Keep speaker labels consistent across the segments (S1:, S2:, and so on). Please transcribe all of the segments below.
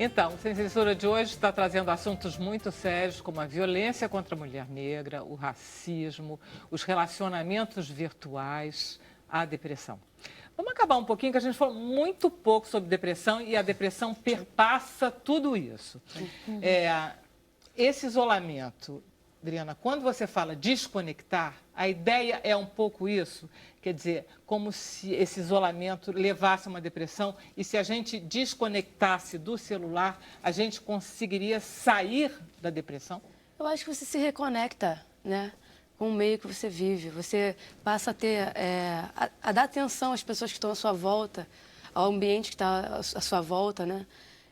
S1: Então, Sem Censura de hoje está trazendo assuntos muito sérios como a violência contra a mulher negra, o racismo, os relacionamentos virtuais, a depressão. Vamos acabar um pouquinho, que a gente falou muito pouco sobre depressão e a depressão perpassa tudo isso. Esse isolamento, Adriana, quando você fala desconectar, a ideia é um pouco isso, quer dizer, como se esse isolamento levasse a uma depressão e se a gente desconectasse do celular, a gente conseguiria sair da depressão?
S2: Eu acho que você se reconecta, né, com o meio que você vive. Você passa a ter, a dar atenção às pessoas que estão à sua volta, ao ambiente que está à sua volta, né?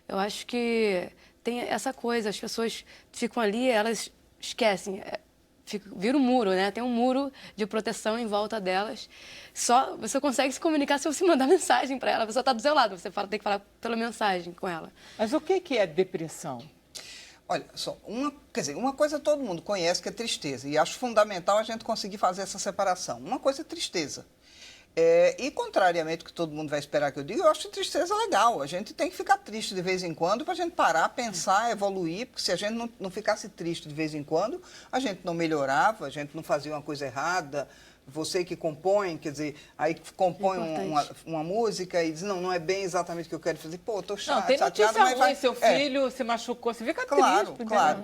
S2: Eu acho que tem essa coisa, as pessoas ficam ali, elas esquecem, vira um muro, né? Tem um muro de proteção em volta delas. Só você consegue se comunicar se você mandar mensagem para ela. A pessoa está do seu lado, você tem que falar pela mensagem com ela.
S1: Mas o que é depressão?
S3: Olha, só, uma coisa todo mundo conhece que é tristeza, e acho fundamental a gente conseguir fazer essa separação. Uma coisa é tristeza. E, contrariamente ao que todo mundo vai esperar que eu diga, eu acho tristeza legal. A gente tem que ficar triste de vez em quando para a gente parar, pensar, evoluir, porque se a gente não ficasse triste de vez em quando, a gente não melhorava, a gente não fazia uma coisa errada. Você que compõe, quer dizer, aí compõe uma música e diz, não é bem exatamente o que eu quero fazer. Pô, tô chateado.
S1: Não, tem notícia ruim, seu filho se machucou, você fica triste.
S3: Claro.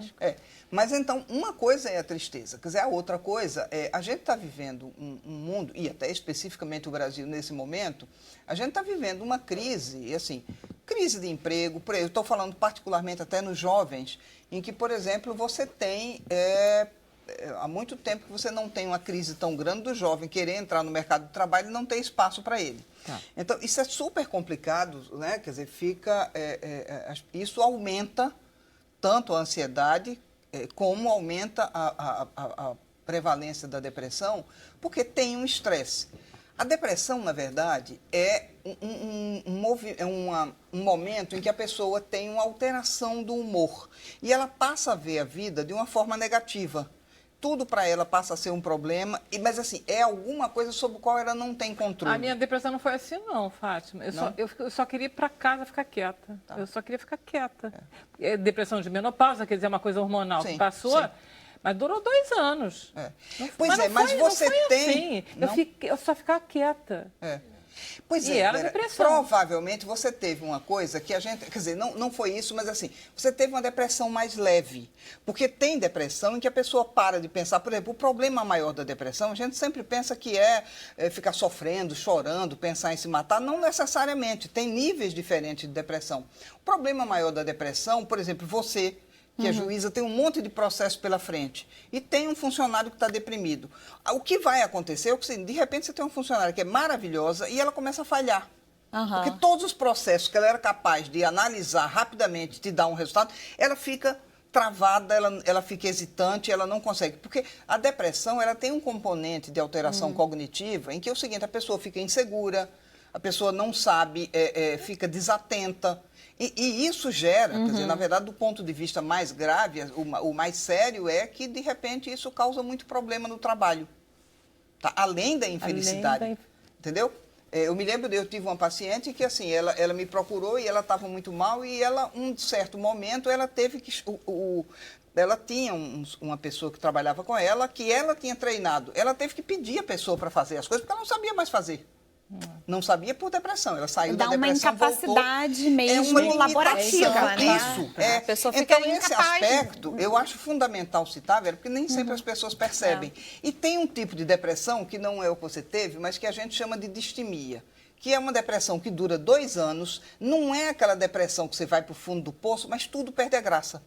S3: Mas então, uma coisa é a tristeza, quer dizer, a outra coisa é, a gente está vivendo um mundo, e até especificamente o Brasil nesse momento, a gente está vivendo uma crise, assim, crise de emprego, eu estou falando particularmente até nos jovens, em que, por exemplo, você tem... há muito tempo que você não tem uma crise tão grande do jovem querer entrar no mercado de trabalho e não ter espaço para ele. Tá. Então, isso é super complicado, né? Quer dizer, isso aumenta tanto a ansiedade como aumenta a prevalência da depressão, porque tem um estresse. A depressão, na verdade, é um momento em que a pessoa tem uma alteração do humor e ela passa a ver a vida de uma forma negativa. Tudo para ela passa a ser um problema, mas assim, é alguma coisa sobre a qual ela não tem controle.
S1: A minha depressão não foi assim não, Fátima. Eu só queria ir para casa ficar quieta. Tá. Eu só queria ficar quieta. Depressão de menopausa, quer dizer, uma coisa hormonal que passou, mas durou 2 anos.
S3: Mas você tem...
S1: Assim. Eu só ficava quieta.
S3: Pois
S1: e era depressão.
S3: Provavelmente você teve uma coisa que a gente... Quer dizer, não foi isso, mas assim, você teve uma depressão mais leve. Porque tem depressão em que a pessoa para de pensar. Por exemplo, o problema maior da depressão, a gente sempre pensa que é ficar sofrendo, chorando, pensar em se matar. Não necessariamente. Tem níveis diferentes de depressão. O problema maior da depressão, por exemplo, você... que a juíza tem um monte de processo pela frente e tem um funcionário que está deprimido. O que vai acontecer é que, de repente, você tem uma funcionária que é maravilhosa e ela começa a falhar. Porque todos os processos que ela era capaz de analisar rapidamente, te dar um resultado, ela fica travada, ela fica hesitante, ela não consegue. Porque a depressão ela tem um componente de alteração cognitiva em que é o seguinte, a pessoa fica insegura, a pessoa não sabe, fica desatenta. E isso gera, quer dizer, na verdade, do ponto de vista mais grave, o mais sério é que, de repente, isso causa muito problema no trabalho. Tá? Além da infelicidade. Entendeu? Eu me lembro, eu tive uma paciente que, assim, ela me procurou e ela estava muito mal e ela, um certo momento, ela teve que... ela tinha uma pessoa que trabalhava com ela, que ela tinha treinado. Ela teve que pedir a pessoa para fazer as coisas, porque ela não sabia mais fazer. Não sabia por depressão, ela saiu da depressão,
S4: voltou. Dá uma incapacidade mesmo laborativa, né?
S3: Isso,
S4: A pessoa fica
S3: então, nesse aspecto, eu acho fundamental citar, porque nem sempre as pessoas percebem. E tem um tipo de depressão, que não é o que você teve, mas que a gente chama de distimia, que é uma depressão que dura 2 anos, não é aquela depressão que você vai para o fundo do poço, mas tudo perde a graça.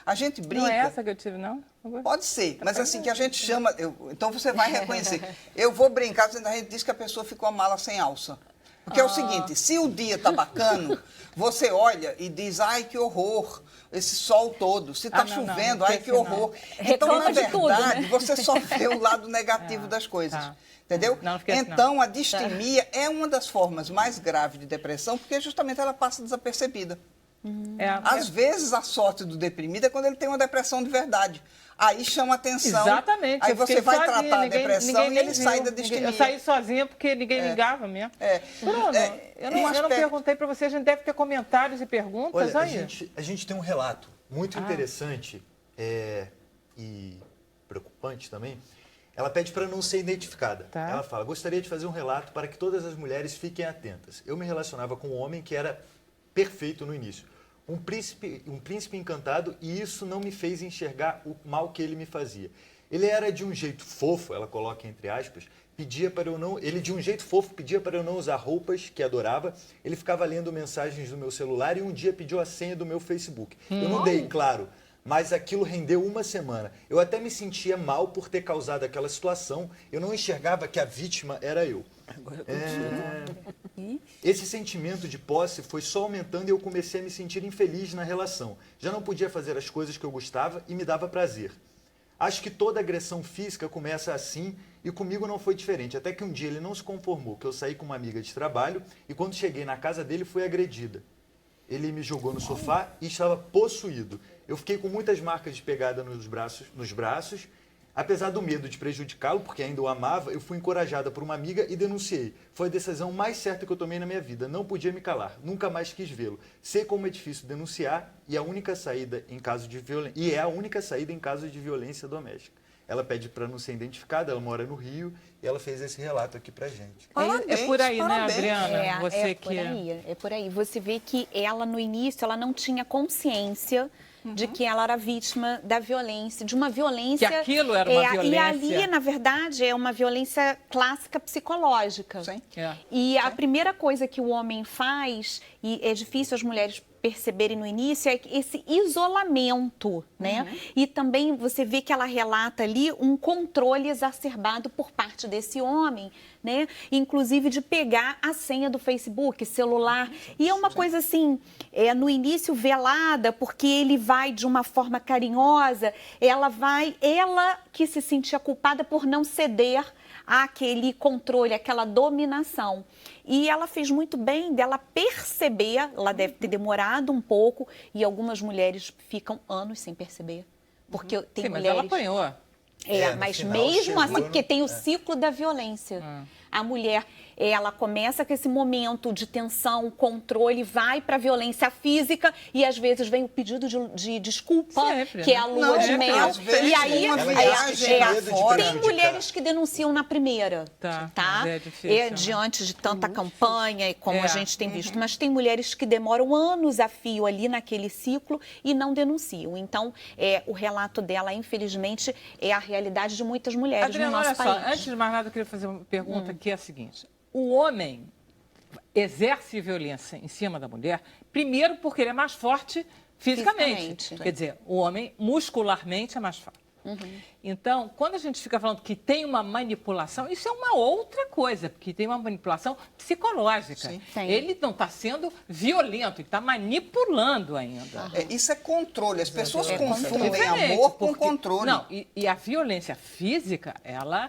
S3: A gente brinca...
S1: Não é essa que eu tive, não?
S3: Pode ser, mas assim, que a gente chama... então você vai reconhecer. Eu vou brincar, a gente diz que a pessoa ficou a mala sem alça. Porque é o seguinte, se o dia tá bacana, você olha e diz, ai, que horror, esse sol todo. Se tá chovendo, ai, que horror. Então, na verdade, você só vê o lado negativo das coisas. Entendeu? Então, a distimia é uma das formas mais graves de depressão, porque justamente ela passa desapercebida. Às vezes, a sorte do deprimido é quando ele tem uma depressão de verdade. Aí chama atenção.
S1: Exatamente.
S3: Aí
S1: eu
S3: você
S1: fiquei
S3: vai
S1: sozinha,
S3: tratar a depressão e ele
S1: viu.
S3: sai da distimia.
S1: Eu saí sozinha porque ninguém ligava mesmo. Bruno, eu não perguntei para você, a gente deve ter comentários e perguntas.
S5: Olha, a gente tem um relato muito interessante e preocupante também. Ela pede para não ser identificada.
S1: Tá.
S5: Ela fala, gostaria de fazer um relato para que todas as mulheres fiquem atentas. Eu me relacionava com um homem que era perfeito no início. Um príncipe encantado, e isso não me fez enxergar o mal que ele me fazia. Ele era de um jeito fofo, ela coloca entre aspas, ele de um jeito fofo pedia para eu não usar roupas que adorava, ele ficava lendo mensagens do meu celular e um dia pediu a senha do meu Facebook. Eu não dei, claro, mas aquilo rendeu uma semana. Eu até me sentia mal por ter causado aquela situação, eu não enxergava que a vítima era eu. Esse sentimento de posse foi só aumentando e eu comecei a me sentir infeliz na relação. Já não podia fazer as coisas que eu gostava e me dava prazer. Acho que toda agressão física começa assim e comigo não foi diferente. Até que um dia ele não se conformou, que eu saí com uma amiga de trabalho e quando cheguei na casa dele fui agredida. Ele me jogou no sofá e estava possuído. Eu fiquei com muitas marcas de pegada nos braços. Apesar do medo de prejudicá-lo, porque ainda o amava, eu fui encorajada por uma amiga e denunciei. Foi a decisão mais certa que eu tomei na minha vida. Não podia me calar. Nunca mais quis vê-lo. Sei como é difícil denunciar e a única saída em caso de violência. E é a única saída em caso de violência doméstica. Ela pede para não ser identificada, ela mora no Rio e ela fez esse relato aqui pra gente.
S1: É por aí,
S3: Parabéns.
S1: né, Adriana? Você
S4: É por aí. Você vê que ela, no início, ela não tinha consciência de que ela era vítima da violência, de uma violência...
S1: Que aquilo era uma violência.
S4: E ali, na verdade, é uma violência clássica psicológica.
S3: Sim.
S4: E a primeira coisa que o homem faz, e é difícil as mulheres perceberem no início, é esse isolamento, né? E também você vê que ela relata ali um controle exacerbado por parte desse homem, né? Inclusive de pegar a senha do Facebook, celular. E é uma coisa assim, no início velada, porque ele vai de uma forma carinhosa, ela que se sentia culpada por não ceder àquele controle, àquela dominação. E ela fez muito bem dela perceber, ela deve ter demorado um pouco, e algumas mulheres ficam anos sem perceber. Porque tem mulheres...
S1: Mas ela apanhou.
S4: Mas
S5: final,
S4: mesmo
S5: chegou
S4: assim, porque tem o ciclo da violência. A mulher, ela começa com esse momento de tensão, controle, vai para a violência física e às vezes vem o pedido de desculpa,
S1: Sempre,
S4: que é a lua de mel.
S3: vezes
S4: E aí,
S3: uma viagem
S4: tem mulheres que denunciam na primeira,
S1: tá? É difícil, né?
S4: Diante de tanta campanha e como a gente tem visto. Mas tem mulheres que demoram anos a fio ali naquele ciclo e não denunciam. Então, o relato dela, infelizmente, é a realidade de muitas mulheres
S1: Adriana,
S4: no nosso
S1: olha
S4: país.
S1: só, antes de mais nada, eu queria fazer uma pergunta que é a seguinte. O homem exerce violência em cima da mulher, primeiro porque ele é mais forte fisicamente. Quer dizer, o homem muscularmente é mais forte. Então, quando a gente fica falando que tem uma manipulação, isso é uma outra coisa, porque tem uma manipulação psicológica.
S3: Sim.
S1: Ele não está sendo violento, ele está manipulando ainda.
S3: Isso é controle. As pessoas confundem
S1: Diferente,
S3: amor com
S1: porque-
S3: controle.
S1: Não, e a violência física, ela...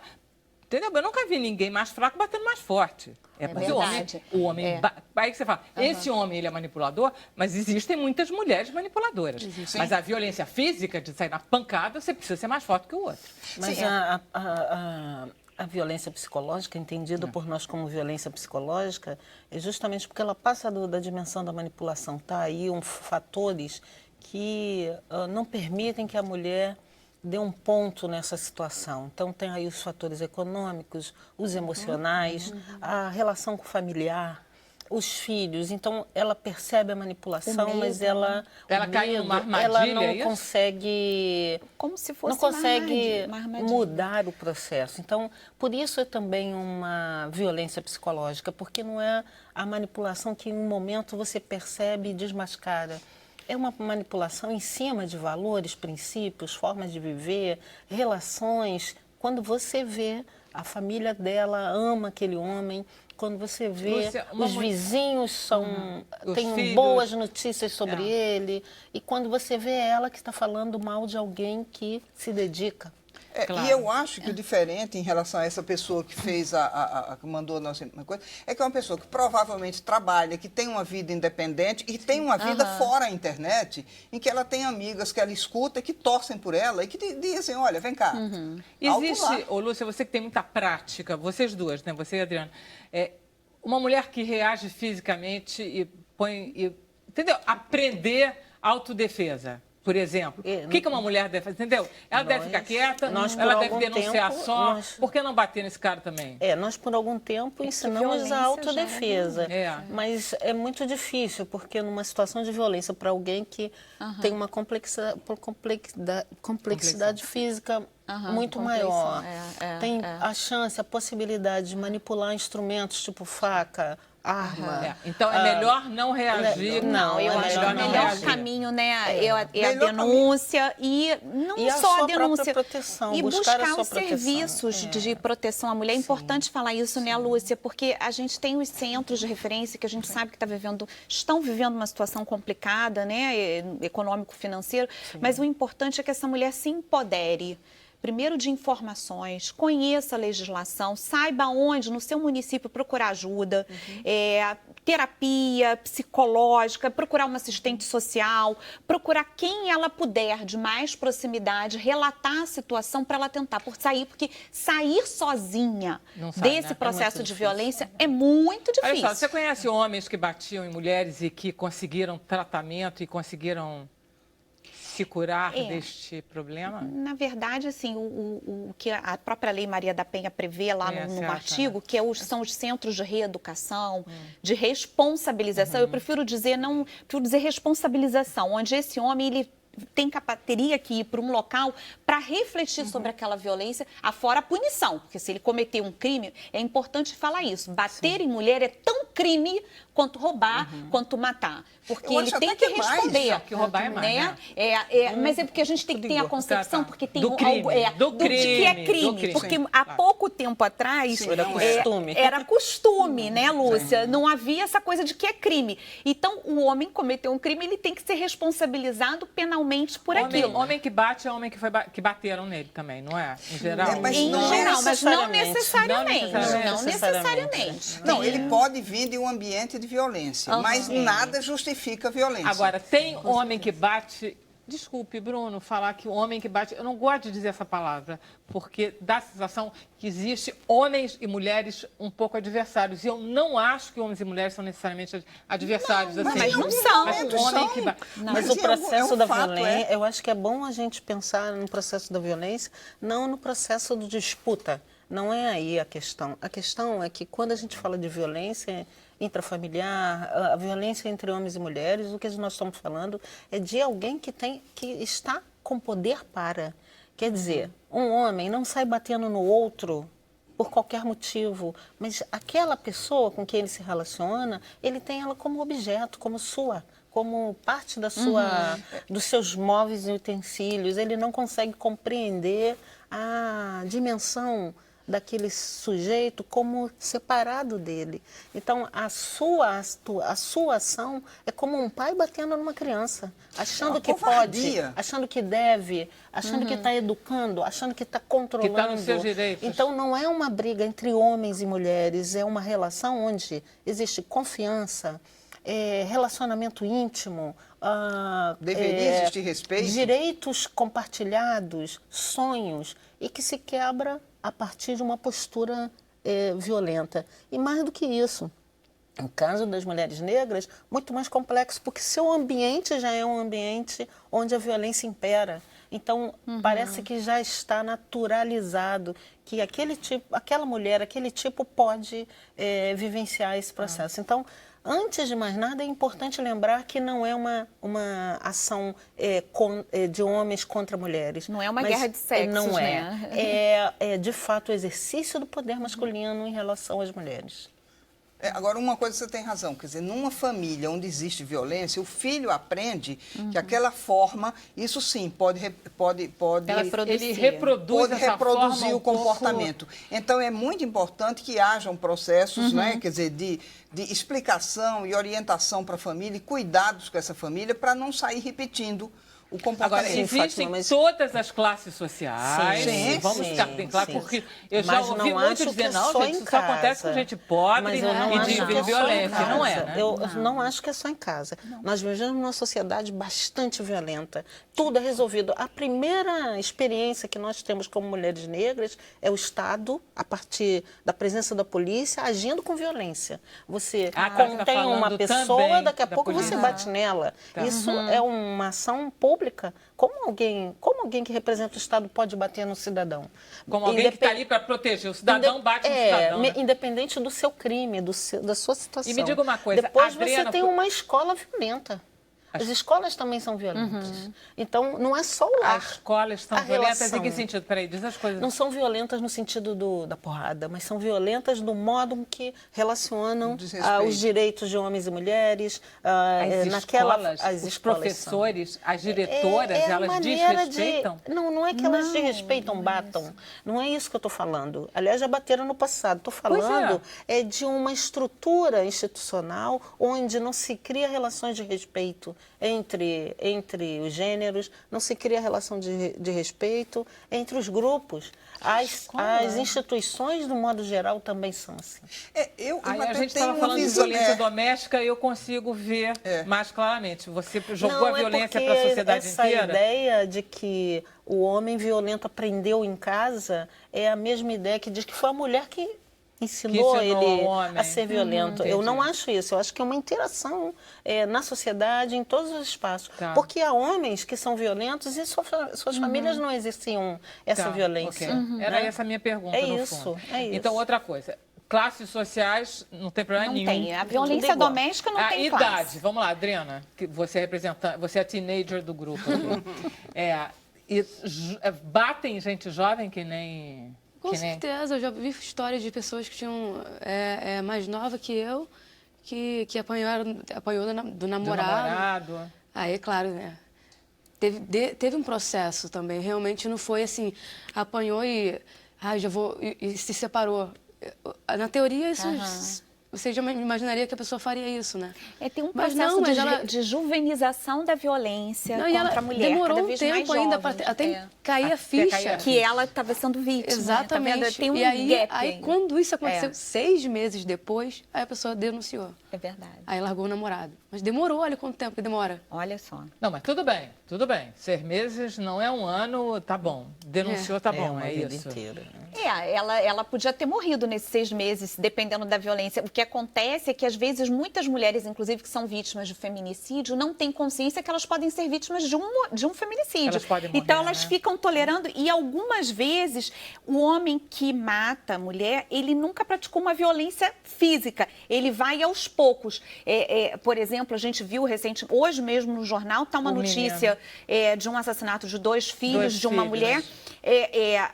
S1: Entendeu? Eu nunca vi ninguém mais fraco batendo mais forte. Porque
S4: verdade.
S1: o homem aí que você fala, esse homem ele é manipulador, mas existem muitas mulheres manipuladoras. Mas a violência física, de sair na pancada, você precisa ser mais forte que o outro.
S6: Mas a violência psicológica, entendida por nós como violência psicológica, é justamente porque ela passa da dimensão da manipulação. Tá aí fatores que não permitem que a mulher dê um ponto nessa situação. Então, tem aí os fatores econômicos, os emocionais, a relação com o familiar, os filhos. Então, ela percebe a manipulação, mas ela
S1: cai numa armadilha,
S6: ela não
S1: é isso?
S6: consegue...
S4: Como se fosse
S6: não consegue
S4: uma armadilha.
S6: mudar o processo. Então, por isso é também uma violência psicológica, porque não é a manipulação que em um momento você percebe e desmascara. É uma manipulação em cima de valores, princípios, formas de viver, relações. Quando você vê a família dela ama aquele homem, quando você vê
S1: Lúcia,
S6: os vizinhos
S1: Os
S6: têm
S1: filhos.
S6: boas notícias sobre ele, e quando você vê ela que está falando mal de alguém que se dedica.
S1: Claro.
S3: E eu acho que o diferente em relação a essa pessoa que fez que mandou a nossa coisa, é que é uma pessoa que provavelmente trabalha, que tem uma vida independente e tem uma vida fora a internet, em que ela tem amigas que ela escuta, que torcem por ela e que dizem, olha, vem cá.
S1: Existe, ô Lúcia, você que tem muita prática, vocês duas, né? Você e a Adriana, uma mulher que reage fisicamente e põe, entendeu? Aprender autodefesa. Por exemplo, o que uma mulher deve fazer, entendeu? Ela deve ficar quieta, ela deve denunciar só. Por que não bater nesse cara também?
S6: Nós por algum tempo ensinamos a autodefesa. Mas é muito difícil, porque numa situação de violência para alguém que tem uma complexidade física muito maior, tem a chance, a possibilidade de manipular instrumentos tipo faca, arma.
S1: Então é melhor não reagir.
S4: Não, eu acho que o melhor caminho, né, é a denúncia e não só a denúncia,
S6: proteção,
S4: e
S6: buscar
S4: os serviços de proteção à mulher. É importante falar isso, né, Lúcia, porque a gente tem os centros de referência que a gente sabe que estão vivendo uma situação complicada, né, econômico-financeiro, mas o importante é que essa mulher se empodere. Primeiro de informações, conheça a legislação, saiba onde no seu município procurar ajuda, terapia psicológica, procurar uma assistente social, procurar quem ela puder de mais proximidade, relatar a situação para ela tentar sair, porque sair sozinha desse processo de violência é muito difícil.
S1: Olha só, você conhece homens que batiam em mulheres e que conseguiram tratamento e conseguiram se curar deste problema?
S4: Na verdade, assim, o que a própria Lei Maria da Penha prevê lá no artigo, que são os centros de reeducação, de responsabilização. Eu prefiro dizer responsabilização, onde esse homem ele teria que ir para um local para refletir sobre aquela violência, afora a punição, porque se ele cometer um crime, é importante falar isso. Bater em mulher é tão crime quanto roubar, quanto matar. Porque ele tem que responder.
S1: Que roubar é mais, né?
S4: Mas é porque a gente tem que ter a concepção, porque tem
S1: do crime,
S4: do que é crime. Porque há pouco tempo atrás era costume, né, Lúcia? Não havia essa coisa de que é crime. Então, o homem cometeu um crime, ele tem que ser responsabilizado penalmente por aquilo.
S1: Homem que bate é homem que bateram nele também, não é? Em geral.
S3: Mas
S4: não necessariamente. Não necessariamente.
S3: Não, ele pode vir de um ambiente de violência, mas nada justifica a violência.
S1: Agora, tem homem que bate... Desculpe, Bruno, falar que o homem que bate... Eu não gosto de dizer essa palavra, porque dá a sensação que existe homens e mulheres um pouco adversários. E eu não acho que homens e mulheres são necessariamente adversários.
S4: Não,
S1: assim.
S4: mas não são.
S1: Mas o homem que bate...
S6: Mas o processo da violência, eu acho que é bom a gente pensar no processo da violência, não no processo de disputa. Não é aí a questão. A questão é que quando a gente fala de violência intrafamiliar, a violência entre homens e mulheres, o que nós estamos falando é de alguém que está com poder para. Quer dizer, um homem não sai batendo no outro por qualquer motivo, mas aquela pessoa com quem ele se relaciona, ele tem ela como objeto, como parte da dos seus móveis e utensílios. Ele não consegue compreender a dimensão daquele sujeito como separado dele. Então, a sua ação é como um pai batendo numa criança, achando que pode, achando que deve, achando que está educando, achando que está controlando.
S1: Que está nos seus direitos.
S6: Então, não é uma briga entre homens e mulheres, é uma relação onde existe confiança, relacionamento íntimo,
S3: deveria existir respeito,
S6: direitos compartilhados, sonhos, e que se quebra a partir de uma postura violenta. E mais do que isso, no caso das mulheres negras, muito mais complexo, porque seu ambiente já é um ambiente onde a violência impera. Então, parece que já está naturalizado que aquela mulher, aquele tipo pode vivenciar esse processo. Então, antes de mais nada, é importante lembrar que não é uma ação de homens contra mulheres.
S4: Não é uma guerra de sexos,
S6: não é.
S4: Né?
S6: É, de fato, o exercício do poder masculino em relação às mulheres.
S3: Agora, uma coisa você tem razão, quer dizer, numa família onde existe violência, o filho aprende que aquela forma, isso sim, pode
S1: ele reproduzir
S3: o comportamento. Então, é muito importante que hajam processos, né, quer dizer, de explicação e orientação para a família e cuidados com essa família para não sair repetindo o comportamento.
S1: Agora, existem
S6: Fátima, mas-
S1: todas as classes sociais,
S3: Sim,
S1: vamos
S3: sim,
S1: ficar bem claro,
S6: sim.
S1: porque eu já
S6: Mas
S1: ouvi
S6: não
S1: muito
S6: acho
S1: dizer,
S6: que
S1: não,
S6: só
S1: gente,
S6: em
S1: isso só acontece com
S6: casa.
S1: gente pobre
S6: Mas eu não
S1: e
S6: acho
S1: de
S6: que é só em
S1: violência,
S6: casa.
S1: não é, né?
S6: Eu não acho que é só em casa. Nós vivemos numa sociedade bastante violenta. Tudo é resolvido. A primeira experiência que nós temos como mulheres negras é o Estado, a partir da presença da polícia, agindo com violência. Você
S1: Ah, tá, você tá
S6: contém uma
S1: falando
S6: pessoa,
S1: também
S6: daqui a
S1: da
S6: pouco você
S1: polícia.
S6: bate nela.
S1: Tá.
S6: Isso é uma ação pública. Como alguém que representa o Estado pode bater no cidadão?
S1: Como alguém que está ali para proteger. O cidadão bate no cidadão, né?
S6: Independente do seu crime, da sua situação.
S1: E me diga uma coisa,
S6: Depois
S1: Adriana,
S6: você tem uma escola violenta. As escolas também são violentas. Então, não é só o lar.
S1: As escolas estão
S6: A
S1: violentas
S6: relação.
S1: em que sentido? Peraí, diz as coisas.
S6: Não são violentas no sentido da porrada, mas são violentas no modo em que relacionam
S3: Desrespeito.
S6: os direitos de homens e mulheres.
S1: As os professores, as diretoras,
S6: a
S1: elas
S6: maneira
S1: desrespeitam?
S6: Não é que elas desrespeitam, batam. Não é isso que eu estou falando. Aliás, já bateram no passado. Estou falando de uma estrutura institucional onde não se cria relações de respeito entre os gêneros, não se cria relação de respeito entre os grupos. As instituições, do modo geral, também são assim.
S3: Eu
S1: Aí
S3: até
S1: a gente
S3: tenho
S1: estava
S3: uma
S1: falando de
S3: visão-
S1: violência doméstica, eu consigo ver mais claramente. Você jogou
S6: Não,
S1: a violência
S6: é
S1: para a sociedade
S6: essa
S1: inteira?
S6: ideia de que o homem violento aprendeu em casa é a mesma ideia que diz que foi a mulher que ensinou ele
S1: ao homem.
S6: a ser violento. Eu
S1: entendi.
S6: não acho isso. Eu acho que é uma interação na sociedade, em todos os espaços.
S1: Tá.
S6: Porque há homens que são violentos e suas famílias não exerciam essa
S1: Tá,
S6: violência.
S1: ok. Era
S6: né?
S1: essa a minha pergunta,
S6: É
S1: no
S6: isso,
S1: fundo.
S6: é isso.
S1: Então, outra coisa. Classes sociais, não tem problema
S4: Não
S1: nenhum.
S4: tem. A
S6: Tudo
S4: violência
S6: igual.
S4: doméstica não
S1: A
S4: tem
S1: idade,
S4: classe.
S1: vamos lá, Adriana, que você é representante, você é a teenager do grupo aqui. Batem gente jovem que nem...
S2: Com
S1: que nem...
S2: certeza, eu já vi histórias de pessoas que tinham mais nova que eu, que apanhou do
S1: Do
S2: namorado.
S1: namorado.
S2: Aí, claro, né? Teve um processo também. Realmente não foi assim, apanhou e se separou. Na teoria, isso você já imaginaria que a pessoa faria isso, né?
S4: Tem um
S2: Mas
S4: processo
S2: não, mas
S4: de juvenização da violência
S2: Não, e
S4: contra
S2: ela
S4: a mulher,
S2: demorou
S4: cada
S2: um
S4: vez
S2: tempo
S4: mais
S2: ainda
S4: jovem.
S2: até cair a
S1: Até
S2: ficha.
S1: cair a
S4: Que ela estava sendo vítima.
S2: Exatamente.
S4: Tá vendo? Tem um
S2: e aí,
S4: gap
S2: aí,
S4: aí.
S2: quando isso aconteceu, 6 meses depois, aí a pessoa denunciou.
S4: É verdade.
S2: Aí largou o namorado. Mas demorou, olha quanto tempo que demora.
S4: Olha só.
S1: Não, mas tudo bem, tudo bem. 6 meses não é um ano, tá bom. Denunciou, tá bom,
S6: uma
S1: é
S6: vida
S1: isso.
S6: inteira.
S4: Ela podia ter morrido nesses 6 meses, dependendo da violência. O que acontece é que, às vezes, muitas mulheres, inclusive, que são vítimas de feminicídio, não têm consciência que elas podem ser vítimas de um feminicídio.
S1: Elas podem morrer,
S4: então, elas
S1: né?
S4: ficam tolerando. E, algumas vezes, o homem que mata a mulher, ele nunca praticou uma violência física. Ele vai aos poucos. Por exemplo, a gente viu hoje mesmo no jornal, está uma
S1: O
S4: notícia de um assassinato de 2 filhos
S1: Dois
S4: de uma
S1: filhos.
S4: mulher.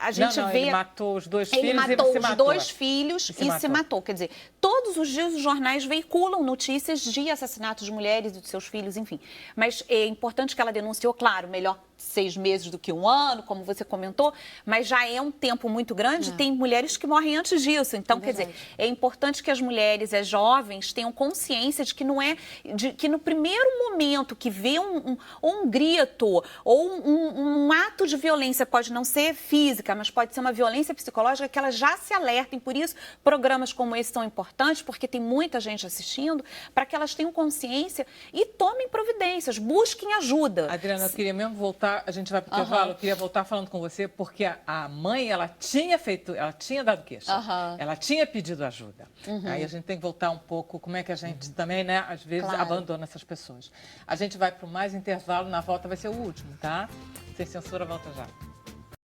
S4: A gente vê...
S1: Ele matou os 2 filhos
S4: Ele
S1: e
S4: matou
S1: se
S4: os
S1: matou.
S4: 2 filhos e se matou. Quer dizer, todos os dias os jornais veiculam notícias de assassinatos de mulheres e de seus filhos, enfim. Mas é importante que ela denunciou, claro, melhor 6 meses do que 1 ano, como você comentou, mas já é um tempo muito grande. Tem mulheres que morrem antes disso. Então, quer dizer, é importante que as mulheres, as jovens, tenham consciência de que não é... que no primeiro momento que vê um grito ou um ato de violência, pode não ser física, mas pode ser uma violência psicológica, que elas já se alertem. Por isso, programas como esse são importantes, porque tem muita gente assistindo, para que elas tenham consciência e tomem providências, busquem ajuda.
S1: Adriana, eu queria mesmo voltar, a gente vai para o intervalo, eu queria voltar falando com você, porque a mãe, ela tinha dado queixa, ela tinha pedido ajuda. Aí a gente tem que voltar um pouco, como é que a gente também, né, às vezes abandona essas pessoas. A gente vai para o mais intervalo, na volta vai ser o último, tá? Sem censura, volta já.